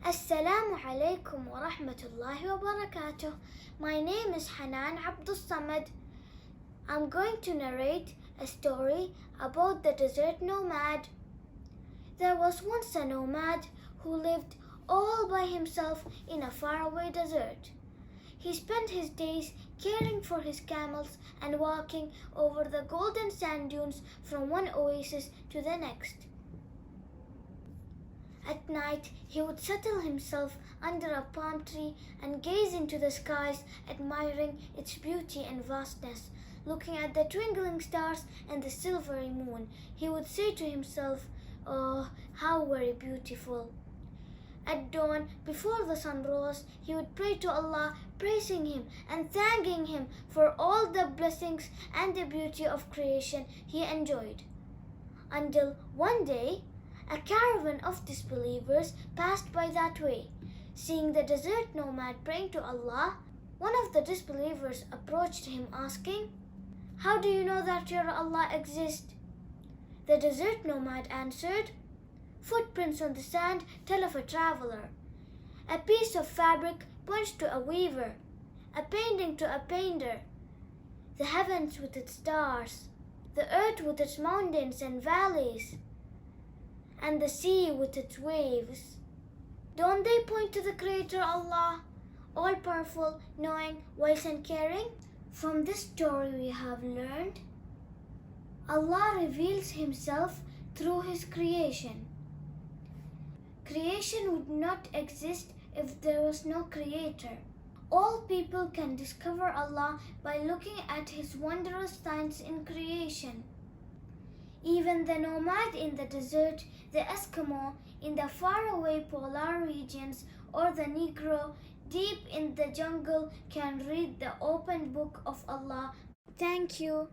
Assalamu alaikum wa rahmatullahi wa barakatuh. My name is Hanan Abdul Samad. I'm going to narrate a story about the desert nomad. There was once a nomad who lived all by himself in a faraway desert. He spent his days caring for his camels and walking over the golden sand dunes from one oasis to the next. At night, he would settle himself under a palm tree and gaze into the skies, admiring its beauty and vastness. Looking at the twinkling stars and the silvery moon, he would say to himself, "Oh, how very beautiful." At dawn, before the sun rose, he would pray to Allah, praising Him and thanking Him for all the blessings and the beauty of creation he enjoyed. Until one day, a caravan of disbelievers passed by that way. Seeing the desert nomad praying to Allah, one of the disbelievers approached him asking, "How do you know that your Allah exists?" The desert nomad answered, "Footprints on the sand tell of a traveler. A piece of fabric points to a weaver, a painting to a painter. The heavens with its stars, the earth with its mountains and valleys, and the sea with its waves. Don't they point to the Creator Allah, all-powerful, knowing, wise and caring?" From this story we have learned Allah reveals Himself through His creation. Creation would not exist if there was no Creator. All people can discover Allah by looking at His wondrous signs in creation. Even the nomad in the desert, the Eskimo in the faraway polar regions, or the Negro deep in the jungle can read the open book of Allah. Thank you.